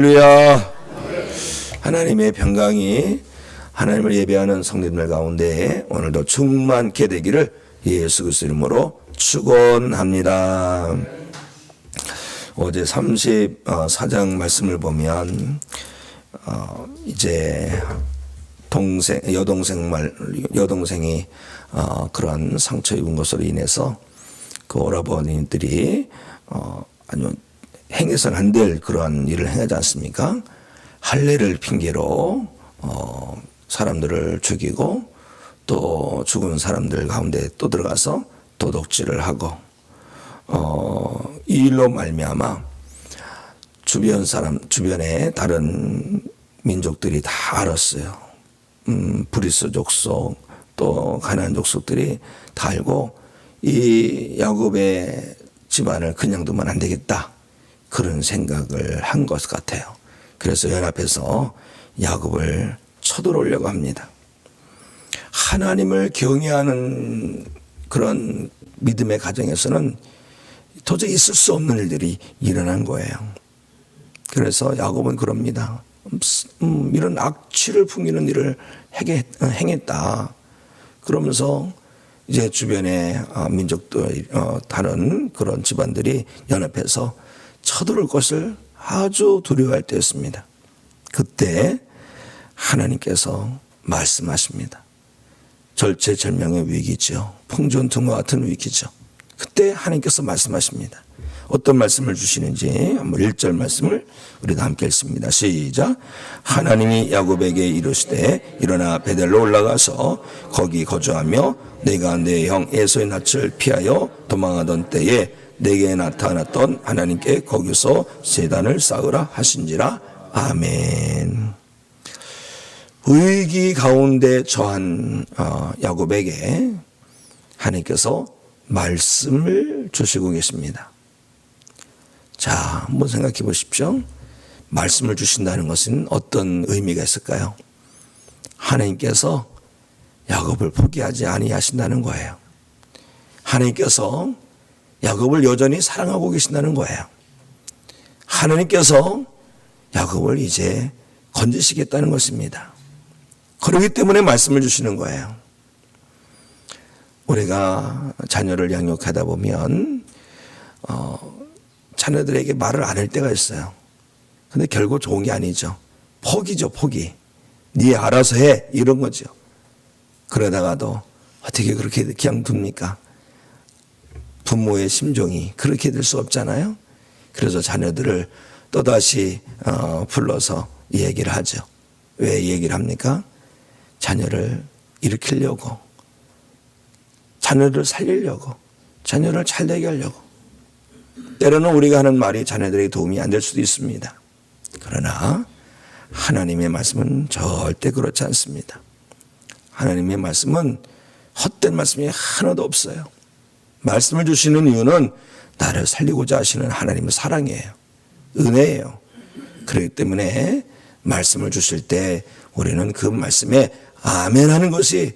할렐루야. 하나님의 평강이 하나님을 예배하는 성도들 가운데 오늘도 충만케 되기를 예수 그리스도 이름으로 축원합니다. 어제 34장 말씀을 보면 이제 여동생이 그런 상처 입은 것으로 인해서 그 오라버니들이 아니면 행해서는 안 될 그러한 일을 행하지 않습니까? 할례를 핑계로 사람들을 죽이고 또 죽은 사람들 가운데 또 들어가서 도둑질을 하고 이 일로 말미암아 주변에 다른 민족들이 다 알았어요. 브리스 족속 또 가나안 족속들이 다 알고 이 야곱의 집안을 그냥 두면 안 되겠다. 그런 생각을 한 것 같아요. 그래서 연합해서 야곱을 쳐들어오려고 합니다. 하나님을 경외하는 그런 믿음의 가정에서는 도저히 있을 수 없는 일들이 일어난 거예요. 그래서 야곱은 그럽니다. 이런 악취를 풍기는 일을 행했다. 그러면서 이제 주변의 민족들, 다른 그런 집안들이 연합해서 쳐들어올 것을 아주 두려워할 때였습니다. 그때 하나님께서 말씀하십니다. 절체절명의 위기죠. 풍전등화 같은 위기죠. 그때 하나님께서 말씀하십니다. 어떤 말씀을 주시는지 한번 1절 말씀을 우리가 함께 읽습니다. 시작. 하나님이 야곱에게 이르시되 일어나 베델로 올라가서 거기 거주하며 내가 내 형 에서의 낯을 피하여 도망하던 때에 내게 나타났던 하나님께 거기서 제단을 쌓으라 하신지라. 아멘. 위기 가운데 처한 야곱에게 하나님께서 말씀을 주시고 계십니다. 자, 한번 생각해 보십시오. 말씀을 주신다는 것은 어떤 의미가 있을까요? 하나님께서 야곱을 포기하지 아니하신다는 거예요. 하나님께서 야곱을 여전히 사랑하고 계신다는 거예요. 하나님께서 야곱을 이제 건지시겠다는 것입니다. 그렇기 때문에 말씀을 주시는 거예요. 우리가 자녀를 양육하다 보면 자녀들에게 말을 안 할 때가 있어요. 근데 결국 좋은 게 아니죠. 포기죠, 포기. 네 알아서 해, 이런 거죠. 그러다가도 어떻게 그렇게 그냥 둡니까? 부모의 심정이 그렇게 될 수 없잖아요. 그래서 자녀들을 또다시 불러서 얘기를 하죠. 왜 얘기를 합니까? 자녀를 일으키려고, 자녀를 살리려고, 자녀를 잘되게 하려고. 때로는 우리가 하는 말이 자녀들에게 도움이 안 될 수도 있습니다. 그러나 하나님의 말씀은 절대 그렇지 않습니다. 하나님의 말씀은 헛된 말씀이 하나도 없어요. 말씀을 주시는 이유는 나를 살리고자 하시는 하나님의 사랑이에요. 은혜예요. 그렇기 때문에 말씀을 주실 때 우리는 그 말씀에 아멘 하는 것이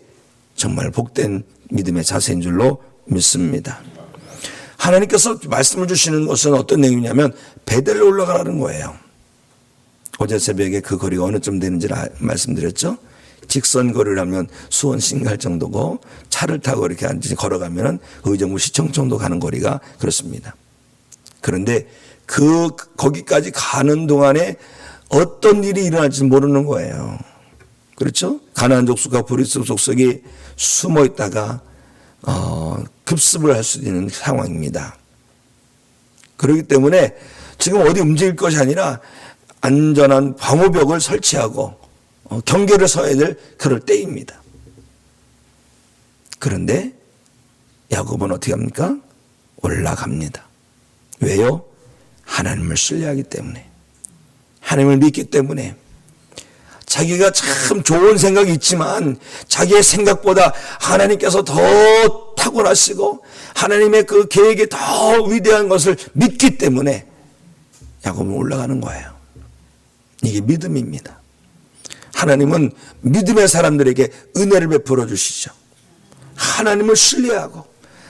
정말 복된 믿음의 자세인 줄로 믿습니다. 하나님께서 말씀을 주시는 것은 어떤 내용이냐면 베델로 올라가라는 거예요. 어제 새벽에 그 거리가 어느 쯤 되는지 말씀드렸죠. 직선 거리를 하면 수원시청 갈 정도고 차를 타고 이렇게 걸어가면 의정부 시청 정도 가는 거리가 그렇습니다. 그런데 거기까지 가는 동안에 어떤 일이 일어날지 모르는 거예요. 그렇죠? 가나안 족속과 브리스 족속이 숨어 있다가 급습을 할 수 있는 상황입니다. 그렇기 때문에 지금 어디 움직일 것이 아니라 안전한 방호벽을 설치하고 경계를 서야 될 그럴 때입니다. 그런데 야곱은 어떻게 합니까? 올라갑니다. 왜요? 하나님을 신뢰하기 때문에, 하나님을 믿기 때문에. 자기가 참 좋은 생각이 있지만 자기의 생각보다 하나님께서 더 탁월하시고 하나님의 그 계획이 더 위대한 것을 믿기 때문에 야곱은 올라가는 거예요. 이게 믿음입니다. 하나님은 믿음의 사람들에게 은혜를 베풀어 주시죠. 하나님을 신뢰하고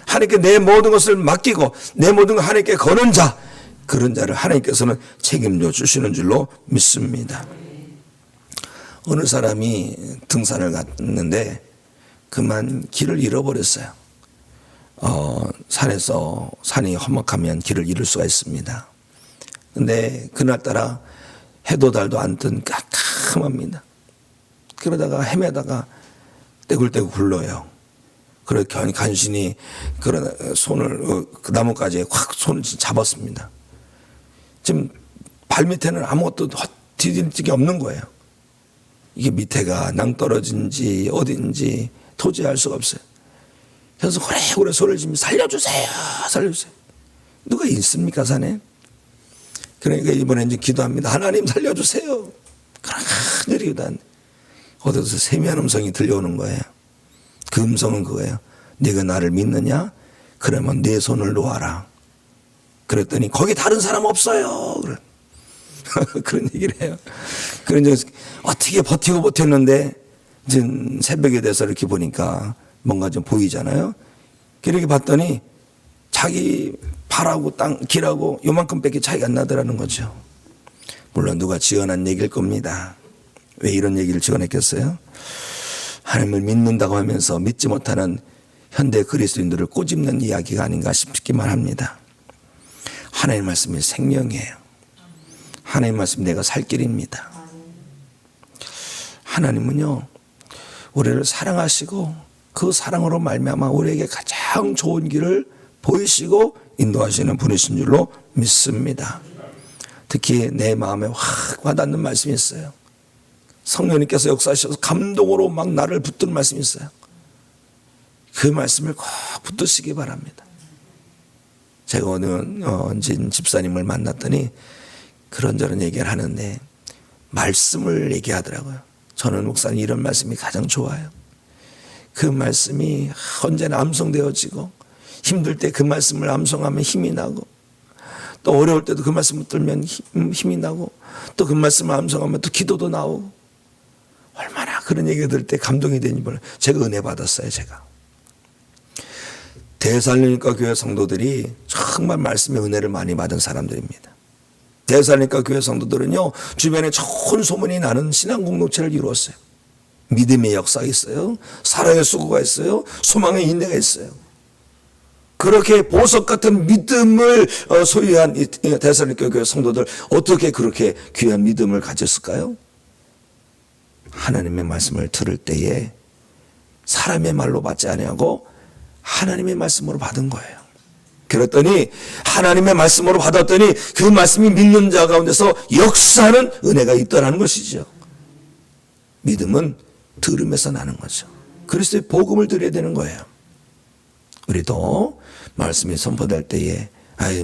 하나님께 내 모든 것을 맡기고 내 모든 걸 하나님께 거는 자, 그런 자를 하나님께서는 책임져 주시는 줄로 믿습니다. 어느 사람이 등산을 갔는데 그만 길을 잃어버렸어요. 산이 험악하면 길을 잃을 수가 있습니다. 근데 그날따라 해도 달도 안 뜬 깜깜합니다. 그러다가 헤매다가 떼굴떼굴 굴러요. 그래 간신히 그런 손을 그 나뭇가지에 확 손을 잡았습니다. 지금 발밑에는 아무것도 디딜 게 없는 거예요. 이게 밑에가 낭떠러진지 어딘지 도저히 알 수가 없어요. 그래서 오래오래 소리를 지르며 살려주세요, 살려주세요. 누가 있습니까 산에? 그러니까 이번에 이제 기도합니다. 하나님 살려주세요. 그렇게 기도하는데 어디서 세미한 음성이 들려오는 거예요. 그 음성은 그거예요. 네가 나를 믿느냐? 그러면 내 손을 놓아라. 그랬더니 거기 다른 사람 없어요. 그런 얘기를 해요. 그런 어떻게 버텼는데 이제 새벽에 돼서 이렇게 보니까 뭔가 좀 보이잖아요. 그렇게 봤더니 자기 발하고 길하고 요만큼밖에 차이가 안 나더라는 거죠. 물론 누가 지어낸 얘기일 겁니다. 왜 이런 얘기를 지어냈겠어요? 하나님을 믿는다고 하면서 믿지 못하는 현대 그리스도인들을 꼬집는 이야기가 아닌가 싶기만 합니다. 하나님의 말씀이 생명이에요. 하나님의 말씀이 내가 살 길입니다. 하나님은요 우리를 사랑하시고 그 사랑으로 말미암아 우리에게 가장 좋은 길을 보이시고 인도하시는 분이신 줄로 믿습니다. 특히 내 마음에 확 와닿는 말씀이 있어요. 성령님께서 역사하셔서 감동으로 막 나를 붙드는 말씀이 있어요. 그 말씀을 꼭 붙드시기 바랍니다. 제가 오늘 집사님을 만났더니 그런저런 얘기를 하는데 말씀을 얘기하더라고요. 저는 목사님 이런 말씀이 가장 좋아요. 그 말씀이 언제나 암송되어지고 힘들 때 그 말씀을 암송하면 힘이 나고 또 어려울 때도 그 말씀을 들면 힘이 나고 또 그 말씀을 암송하면 또 기도도 나오고 얼마나 그런 얘기 들을 때 감동이 되는지 몰라요. 제가 은혜 받았어요. 제가 데살로니가 교회 성도들이 정말 말씀의 은혜를 많이 받은 사람들입니다. 데살로니가 교회 성도들은요 주변에 좋은 소문이 나는 신앙 공동체를 이루었어요. 믿음의 역사가 있어요. 사랑의 수고가 있어요. 소망의 인내가 있어요. 그렇게 보석 같은 믿음을 소유한 데살로니가 교회 성도들 어떻게 그렇게 귀한 믿음을 가졌을까요? 하나님의 말씀을 들을 때에 사람의 말로 받지 아니하고 하나님의 말씀으로 받은 거예요. 그랬더니 하나님의 말씀으로 받았더니 그 말씀이 믿는 자 가운데서 역사하는 은혜가 있다라는 것이죠. 믿음은 들음에서 나는 거죠. 그리스도의 복음을 드려야 되는 거예요. 우리도 말씀이 선포될 때에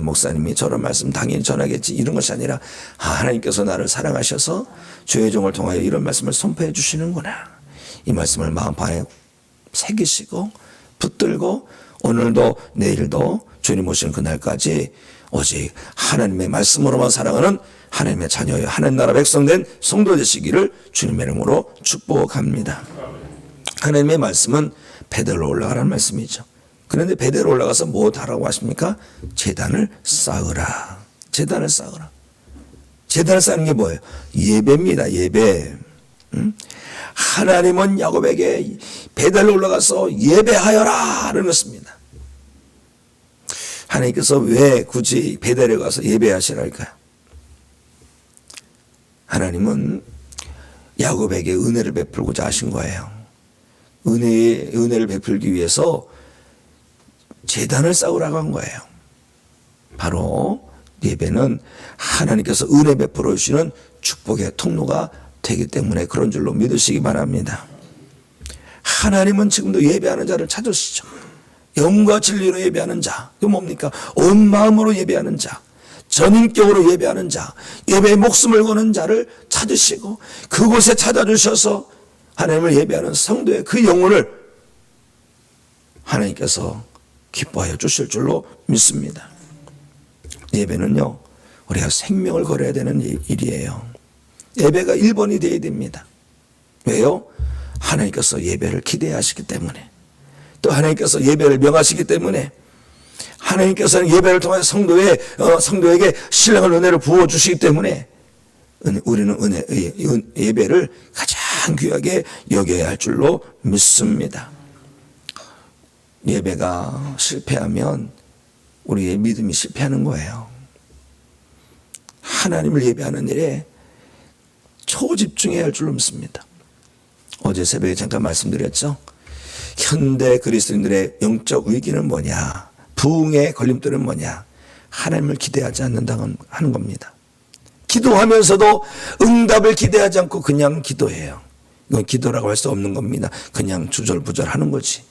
목사님이 저런 말씀 당연히 전하겠지 이런 것이 아니라 하나님께서 나를 사랑하셔서 주의 종을 통하여 이런 말씀을 선포해 주시는구나. 이 말씀을 마음판에 새기시고 붙들고 오늘도 내일도 주님 오시는 그날까지 오직 하나님의 말씀으로만 살아가는 하나님의 자녀여 하나님 나라 백성된 성도 되시기를 주님의 이름으로 축복합니다. 하나님의 말씀은 베델로 올라가라는 말씀이죠. 그런데 베델로 올라가서 뭐 하라고 하십니까? 제단을 쌓으라. 제단을 쌓으라. 제단을 쌓는 게 뭐예요? 예배입니다. 예배. 하나님은 야곱에게 베델로 올라가서 예배하여라는 것입니다. 하나님께서 왜 굳이 베델에 가서 예배하시랄까요? 하나님은 야곱에게 은혜를 베풀고자 하신 거예요. 은혜를 베풀기 위해서 제단을 쌓으라고 한 거예요. 바로 예배는 하나님께서 은혜 베풀어 주시는 축복의 통로가 되기 때문에 그런 줄로 믿으시기 바랍니다. 하나님은 지금도 예배하는 자를 찾으시죠. 영과 진리로 예배하는 자. 그 뭡니까? 온 마음으로 예배하는 자. 전인격으로 예배하는 자. 예배에 목숨을 거는 자를 찾으시고 그곳에 찾아주셔서 하나님을 예배하는 성도의 그 영혼을 하나님께서 기뻐하여 주실 줄로 믿습니다. 예배는요 우리가 생명을 걸어야 되는 일이에요. 예배가 1번이 되어야 됩니다. 왜요? 하나님께서 예배를 기대하시기 때문에 또 하나님께서 예배를 명하시기 때문에 하나님께서는 예배를 통해 성도에게 신령한 은혜를 부어주시기 때문에 우리는 예배를 가장 귀하게 여겨야 할 줄로 믿습니다. 예배가 실패하면 우리의 믿음이 실패하는 거예요. 하나님을 예배하는 일에 초집중해야 할 줄로 믿습니다. 어제 새벽에 잠깐 말씀드렸죠. 현대 그리스도인들의 영적 위기는 뭐냐, 부흥의 걸림돌은 뭐냐, 하나님을 기대하지 않는다는 하는 겁니다. 기도하면서도 응답을 기대하지 않고 그냥 기도해요. 이건 기도라고 할 수 없는 겁니다. 그냥 주절부절하는 거지.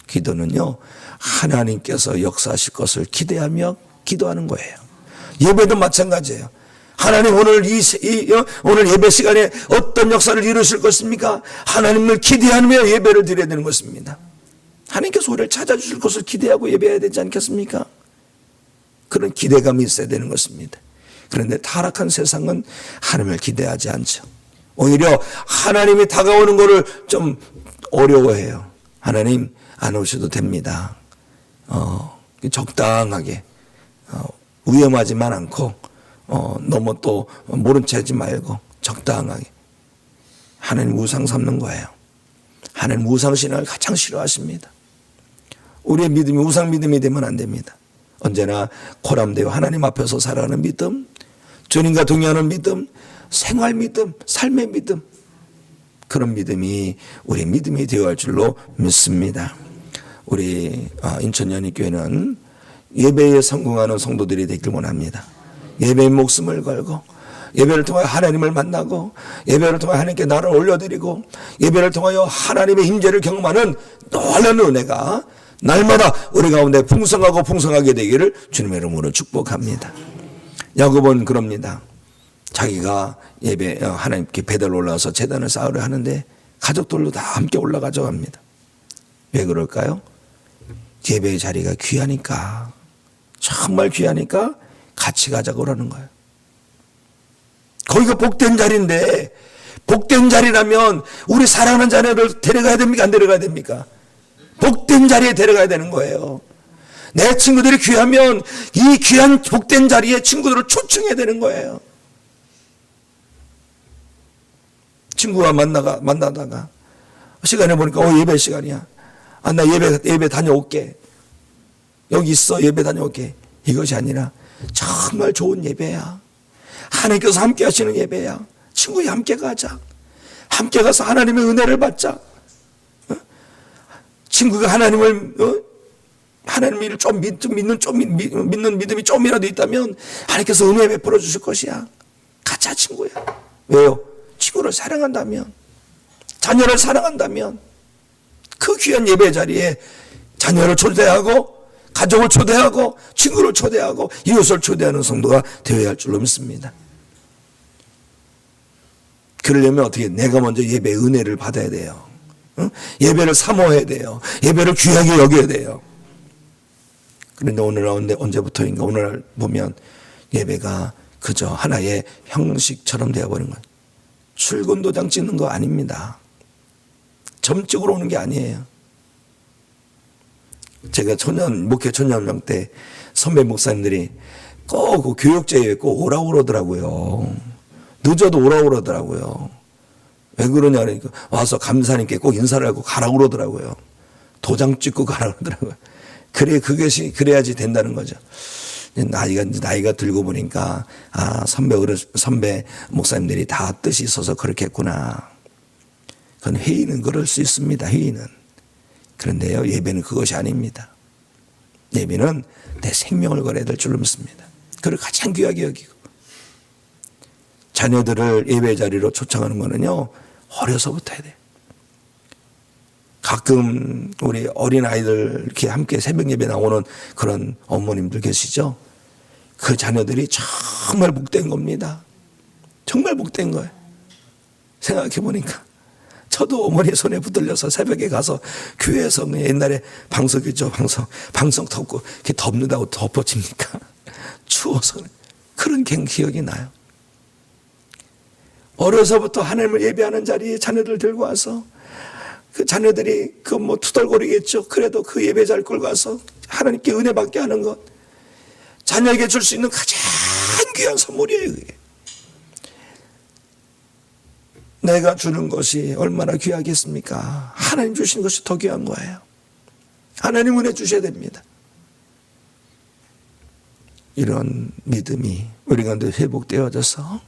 기도는요, 하나님께서 역사하실 것을 기대하며 기도하는 거예요. 예배도 마찬가지예요. 하나님 오늘 오늘 예배 시간에 어떤 역사를 이루실 것입니까? 하나님을 기대하며 예배를 드려야 되는 것입니다. 하나님께서 우리를 찾아주실 것을 기대하고 예배해야 되지 않겠습니까? 그런 기대감이 있어야 되는 것입니다. 그런데 타락한 세상은 하나님을 기대하지 않죠. 오히려 하나님이 다가오는 것을 좀 어려워해요. 하나님 안 오셔도 됩니다. 적당하게 위험하지만 않고 너무 또 모른 체 하지 말고 적당하게. 하나님 우상 삼는 거예요. 하나님 우상신앙을 가장 싫어하십니다. 우리의 믿음이 우상 믿음이 되면 안 됩니다. 언제나 코람되어 하나님 앞에서 살아가는 믿음, 주님과 동행하는 믿음, 생활 믿음, 삶의 믿음, 그런 믿음이 우리의 믿음이 되어야 할 줄로 믿습니다. 우리 인천연희교회는 예배에 성공하는 성도들이 되길 원합니다. 예배의 목숨을 걸고 예배를 통하여 하나님을 만나고 예배를 통하여 하나님께 나를 올려드리고 예배를 통하여 하나님의 임재를 경험하는 놀라운 은혜가 날마다 우리 가운데 풍성하고 풍성하게 되기를 주님의 이름으로 축복합니다. 야곱은 그럽니다. 자기가 예배 하나님께 배달 올라와서 제단을 쌓으려 하는데 가족들도 다 함께 올라가자고 합니다. 왜 그럴까요? 예배의 자리가 귀하니까, 정말 귀하니까 같이 가자고 그러는 거예요. 거기가 복된 자리인데, 복된 자리라면 우리 사랑하는 자녀를 데려가야 됩니까? 안 데려가야 됩니까? 복된 자리에 데려가야 되는 거예요. 내 친구들이 귀하면 이 귀한 복된 자리에 친구들을 초청해야 되는 거예요. 친구가 만나다가 시간에 보니까 예배 시간이야. 나 예배 다녀올게. 여기 있어, 예배 다녀올게. 이것이 아니라 정말 좋은 예배야. 하나님께서 함께 하시는 예배야. 친구야, 함께 가자. 함께 가서 하나님의 은혜를 받자. 친구가 하나님을 좀 믿는 믿음이 좀이라도 있다면 하나님께서 은혜 베풀어 주실 것이야. 가자, 친구야. 왜요? 친구를 사랑한다면, 자녀를 사랑한다면 그 귀한 예배 자리에 자녀를 초대하고 가족을 초대하고 친구를 초대하고 이웃을 초대하는 성도가 되어야 할 줄로 믿습니다. 그러려면 어떻게? 내가 먼저 예배의 은혜를 받아야 돼요. 예배를 사모해야 돼요. 예배를 귀하게 여겨야 돼요. 그런데 오늘 언제부터인가 오늘 보면 예배가 그저 하나의 형식처럼 되어버린 거예요. 출근 도장 찍는 거 아닙니다. 점찍으로 오는 게 아니에요. 제가 목회 초년명 때 선배 목사님들이 꼭 교육제에 꼭 오라고 그러더라고요. 늦어도 오라고 그러더라고요. 왜 그러냐 그러니까 와서 감사님께 꼭 인사를 하고 가라고 그러더라고요. 도장 찍고 가라고 그러더라고요. 그래야지 된다는 거죠. 나이가 들고 보니까 선배 목사님들이 다 뜻이 있어서 그렇게 했구나. 그건 회의는 그럴 수 있습니다. 회의는. 그런데요, 예배는 그것이 아닙니다. 예배는 내 생명을 걸어야 될 줄로 믿습니다. 그걸 가장 귀하게 여기고 자녀들을 예배 자리로 초청하는 거는요, 어려서부터 해야 돼요. 가끔 우리 어린아이들 이렇게 함께 새벽 예배 나오는 그런 어머님들 계시죠? 그 자녀들이 정말 복된 겁니다. 정말 복된 거예요. 생각해 보니까 저도 어머니 손에 붙들려서 새벽에 가서 교회에서 옛날에 방석이죠. 방석 덮고 이렇게 덮는다고 덮어집니까? 추워서 그런 기억이 나요. 어려서부터 하나님을 예배하는 자리에 자녀들 들고 와서 그 자녀들이 그 뭐 투덜거리겠죠. 그래도 그 예배자를 끌고 가서 하나님께 은혜 받게 하는 것, 자녀에게 줄 수 있는 가장 귀한 선물이에요. 그게. 내가 주는 것이 얼마나 귀하겠습니까? 하나님 주시는 것이 더 귀한 거예요. 하나님 은혜 주셔야 됩니다. 이런 믿음이 우리 가운데 회복되어져서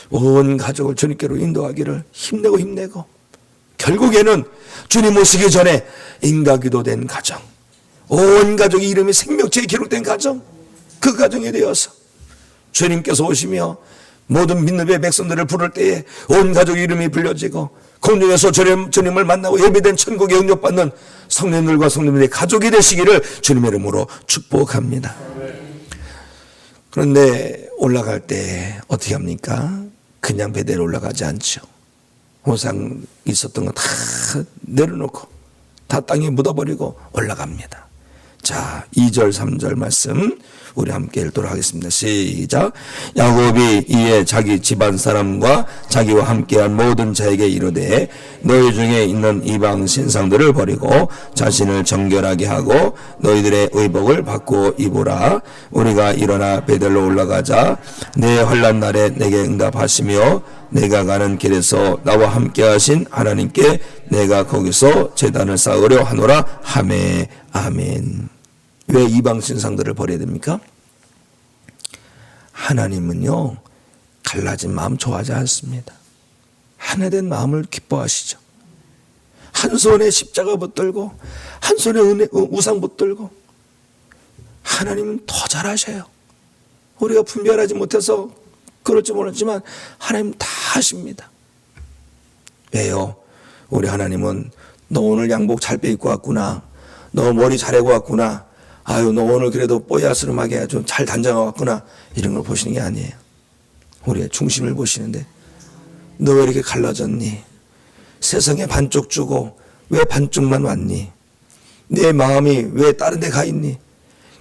온 가족을 주님께로 인도하기를 힘내고 결국에는 주님 오시기 전에 인가기도 된 가정, 온 가족의 이름이 생명책에 기록된 가정, 그 가정에 되어서 주님께서 오시며 모든 믿는 백성들을 부를 때에 온 가족의 이름이 불려지고 공중에서 주님을 만나고 예배된 천국에 영접받는 성도님들과 성도님들의 가족이 되시기를 주님의 이름으로 축복합니다. 그런데 올라갈 때 어떻게 합니까? 그냥 배대로 올라가지 않죠. 우상 있었던 거 다 내려놓고 다 땅에 묻어버리고 올라갑니다. 자, 2절 3절 말씀 우리 함께 읽도록 하겠습니다. 시작. 야곱이 이에 자기 집안 사람과 자기와 함께한 모든 자에게 이르되 너희 중에 있는 이방 신상들을 버리고 자신을 정결하게 하고 너희들의 의복을 바꾸어 입으라. 우리가 일어나 베델로 올라가자. 내 환난 날에 내게 응답하시며 내가 가는 길에서 나와 함께 하신 하나님께 내가 거기서 제단을 쌓으려 하노라 하매. 아멘. 왜 이방 신상들을 버려야 됩니까? 하나님은요, 갈라진 마음 좋아하지 않습니다. 하나 된 마음을 기뻐하시죠. 한 손에 십자가 붙들고 한 손에 우상 붙들고 하나님은 더 잘하셔요. 우리가 분별하지 못해서 그럴지 모르지만 하나님 다 하십니다. 왜요? 우리 하나님은 너 오늘 양복 잘 빼입고 왔구나, 너 머리 잘 해고 왔구나, 아유 너 오늘 그래도 뽀야스름하게 좀 잘 단장하고 왔구나, 이런 걸 보시는 게 아니에요. 우리의 중심을 보시는데 너 왜 이렇게 갈라졌니? 세상에 반쪽 주고 왜 반쪽만 왔니? 내 마음이 왜 다른 데 가 있니?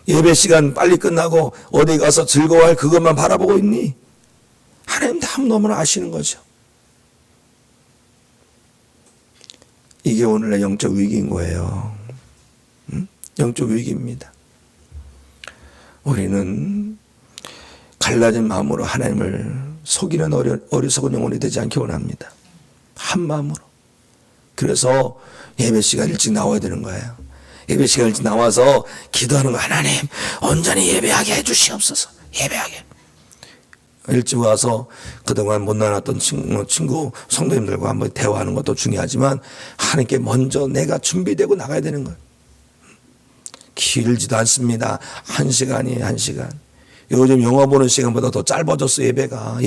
예배 시간 빨리 끝나고 어디 가서 즐거워할 그것만 바라보고 있니? 하나님 다 너무나 아시는 거죠. 이게 오늘의 영적 위기인 거예요. 영적 위기입니다. 우리는 갈라진 마음으로 하나님을 속이는 어리석은 영혼이 되지 않기 원합니다. 한 마음으로. 그래서 예배 시간 일찍 나와야 되는 거예요. 예배 시간 일찍 나와서 기도하는 거, 하나님 온전히 예배하게 해주시옵소서. 예배하게. 일찍 와서 그동안 못 나눴던 친구 성도님들과 한번 대화하는 것도 중요하지만 하나님께 먼저 내가 준비되고 나가야 되는 거예요. 길지도 않습니다. 1시간이에요. 1시간. 요즘 영화 보는 시간보다 더 짧아졌어. 예배가.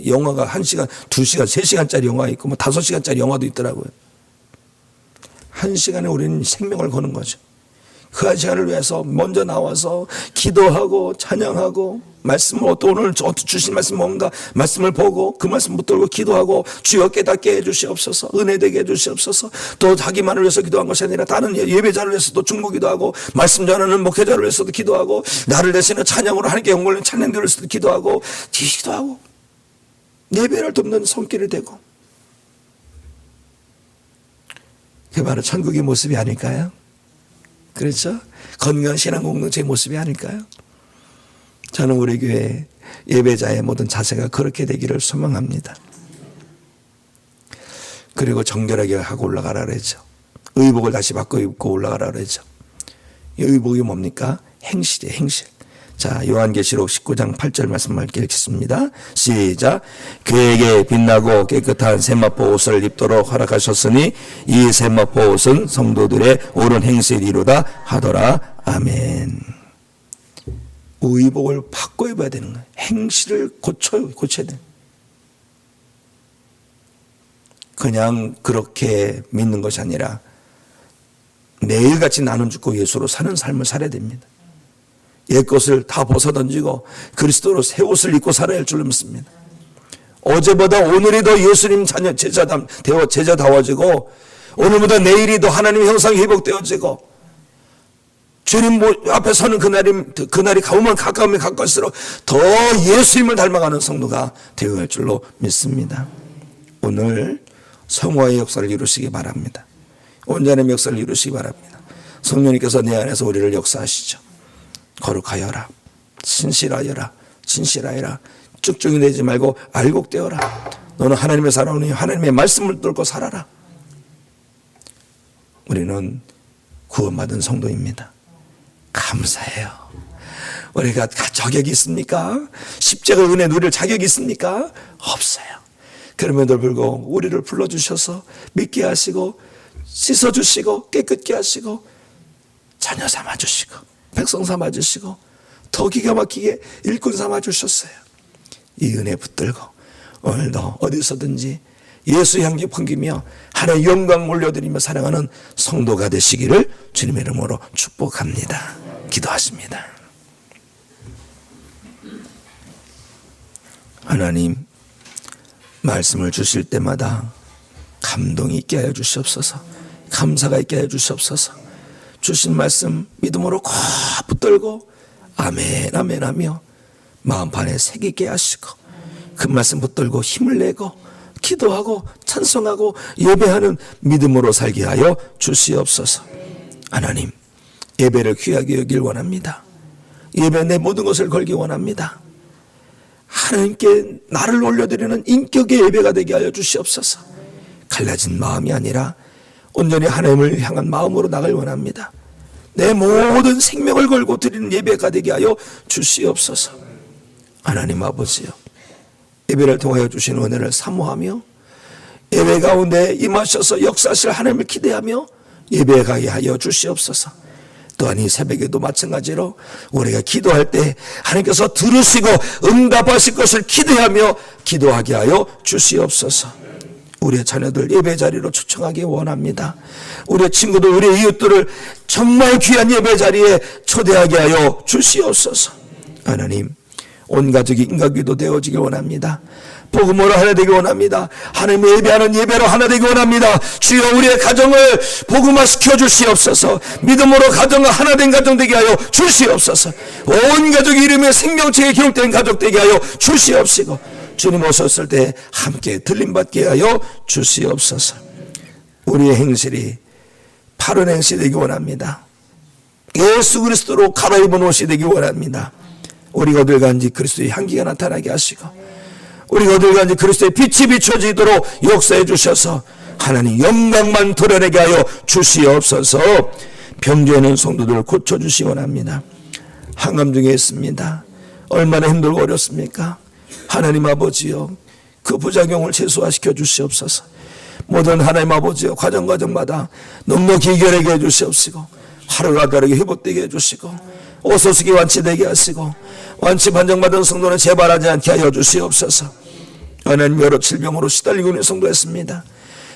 영화가 1시간, 2시간, 3시간짜리 영화 있고 뭐 5시간짜리 영화도 있더라고요. 1시간에 우리는 생명을 거는 거죠. 그 1시간을 위해서 먼저 나와서 기도하고 찬양하고 말씀을 또 오늘 주신 말씀 뭔가 말씀을 보고 그 말씀 붙들고 기도하고 주여 깨닫게 해주시옵소서, 은혜되게 해주시옵소서. 또 자기만을 위해서 기도한 것이 아니라 다른 예배자를 위해서도 중보기도 하고 말씀 전하는 목회자를 위해서도 기도하고 나를 대신에 찬양으로 하나님께 영광을 찬양들을 위해서도 기도하고 예배를 돕는 손길이 되고, 그게 바로 천국의 모습이 아닐까요? 그렇죠? 건강한 신앙 공동체의 모습이 아닐까요? 저는 우리 교회 예배자의 모든 자세가 그렇게 되기를 소망합니다. 그리고 정결하게 하고 올라가라 그랬죠. 의복을 다시 바꿔 입고 올라가라 그랬죠. 이 의복이 뭡니까? 행실이에요, 행실. 자, 요한계시록 19장 8절 말씀을 읽겠습니다. 시작. 그에게 빛나고 깨끗한 세마포 옷을 입도록 허락하셨으니 이 세마포 옷은 성도들의 옳은 행실이로다 하더라. 아멘. 의복을 바꿔 입어야 되는 거예요. 행실을 고쳐야 돼. 그냥 그렇게 믿는 것이 아니라 매일같이 나눈 죽고 예수로 사는 삶을 살아야 됩니다. 옛것을 다 벗어던지고 그리스도로 새 옷을 입고 살아야 할 줄로 믿습니다. 어제보다 오늘이 더 예수님 자녀 제자다워지고 오늘보다 내일이 더 하나님의 형상이 회복되어지고 주님 앞에 서는 그날이 가오면 가까우면 가까울수록 더 예수님을 닮아가는 성도가 되어야 할 줄로 믿습니다. 오늘 성화의 역사를 이루시기 바랍니다. 온전한 역사를 이루시기 바랍니다. 성령님께서 내 안에서 우리를 역사하시죠. 거룩하여라, 신실하여라, 진실하여라, 쭉쭉이 내지 말고 알곡되어라. 너는 하나님의 살아오니 하나님의 말씀을 뚫고 살아라. 우리는 구원받은 성도입니다. 감사해요. 우리가 자격이 있습니까? 십자가 은혜 누릴 자격이 있습니까? 없어요. 그럼에도 불구하고 우리를 불러주셔서 믿게 하시고 씻어주시고 깨끗게 하시고 자녀 삼아주시고 백성 삼아주시고 더 기가 막히게 일꾼 삼아주셨어요. 이 은혜 붙들고 오늘도 어디서든지 예수 향기 풍기며 하나님의 영광 올려드리며 사랑하는 성도가 되시기를 주님의 이름으로 축복합니다. 기도하십니다. 하나님, 말씀을 주실 때마다 감동이 있게 하여 주시옵소서. 감사가 있게 하여 주시옵소서. 주신 말씀 믿음으로 꼭 붙들고 아멘 아멘 하며 마음판에 새기게 하시고 그 말씀 붙들고 힘을 내고 기도하고 찬송하고 예배하는 믿음으로 살게 하여 주시옵소서. 하나님, 예배를 귀하게 여길 원합니다. 예배에 내 모든 것을 걸기 원합니다. 하나님께 나를 올려드리는 인격의 예배가 되게 하여 주시옵소서. 갈라진 마음이 아니라 온전히 하나님을 향한 마음으로 나갈 원합니다. 내 모든 생명을 걸고 드리는 예배가 되게 하여 주시옵소서. 하나님 아버지요, 예배를 통하여 주신 은혜를 사모하며 예배 가운데 임하셔서 역사하실 하나님을 기대하며 예배에 가게 하여 주시옵소서. 또한 이 새벽에도 마찬가지로 우리가 기도할 때 하나님께서 들으시고 응답하실 것을 기대하며 기도하게 하여 주시옵소서. 우리의 자녀들 예배 자리로 초청하기 원합니다. 우리의 친구들, 우리의 이웃들을 정말 귀한 예배 자리에 초대하게 하여 주시옵소서. 하나님, 온 가족이 인간기도 되어지길 원합니다. 복음으로 하나 되기 원합니다. 하나님의 예배하는 예배로 하나 되기 원합니다. 주여, 우리의 가정을 복음화시켜 주시옵소서. 믿음으로 가정과 하나 된 가정 되게 하여 주시옵소서. 온 가족의 이름에 생명책에 기록된 가족 되게 하여 주시옵시고 주님 오셨을 때 함께 들림받게 하여 주시옵소서. 우리의 행실이 바른 행실 되기 원합니다. 예수 그리스도로 갈아입은 옷이 되기 원합니다. 우리가 어딜 가는지 그리스도의 향기가 나타나게 하시고 우리가 어딜 가는지 그리스도의 빛이 비춰지도록 역사해 주셔서 하나님 영광만 드러내게 하여 주시옵소서. 병주에 있는 성도들을 고쳐주시기 원합니다. 항암 중에 있습니다. 얼마나 힘들고 어렵습니까? 하나님 아버지요, 그 부작용을 최소화시켜 주시옵소서. 모든 하나님 아버지요, 과정마다 넉넉히 이겨내게 해주시옵시고 하루가 다르게 회복되게 해주시고 오소식이 완치되게 하시고 완치 판정받은 성도는 재발하지 않게 하여 주시옵소서. 하나님, 여러 질병으로 시달리고 있는 성도였습니다.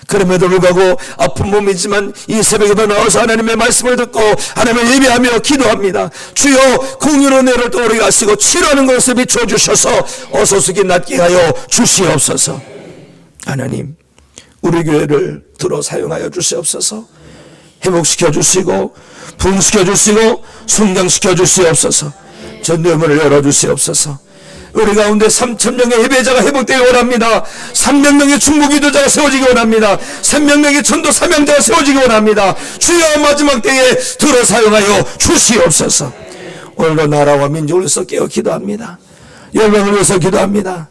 그럼에도 불구하고 아픈 몸이지만 이 새벽에도 나와서 하나님의 말씀을 듣고 하나님을 예배하며 기도합니다. 주여, 공의로 내를 떠오르게 하시고 치료하는 것을 비추어 주셔서 어소식이 낫게 하여 주시옵소서. 하나님, 우리 교회를 들어 사용하여 주시옵소서. 회복시켜 주시고 부흥시켜 주시고 성장시켜 주시옵소서. 전도문을 열어주시옵소서. 우리 가운데 3,000명의 예배자가 회복되기 원합니다. 300명의 중보기도자가 세워지기 원합니다. 300명의 전도 사명자가 세워지기 원합니다. 주여, 마지막 때에 들어 사용하여 주시옵소서. 오늘도 나라와 민족을 위해서 깨어 기도합니다. 열방을 위해서 기도합니다.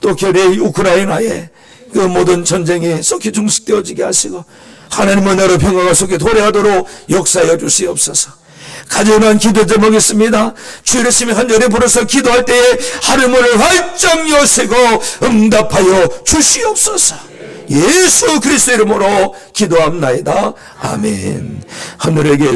또 결의 우크라이나의 그 모든 전쟁이 속히 중식되어지게 하시고 하나님의 나라 평화가 속에 도래하도록 역사하여 주시옵소서. 가정한 기도 제목이 있습니다. 주일 아침에 한절에 불어서 기도할 때에 하늘문을 활짝 여시고 응답하여 주시옵소서. 예수 그리스도 이름으로 기도합나이다. 아멘. 하늘에게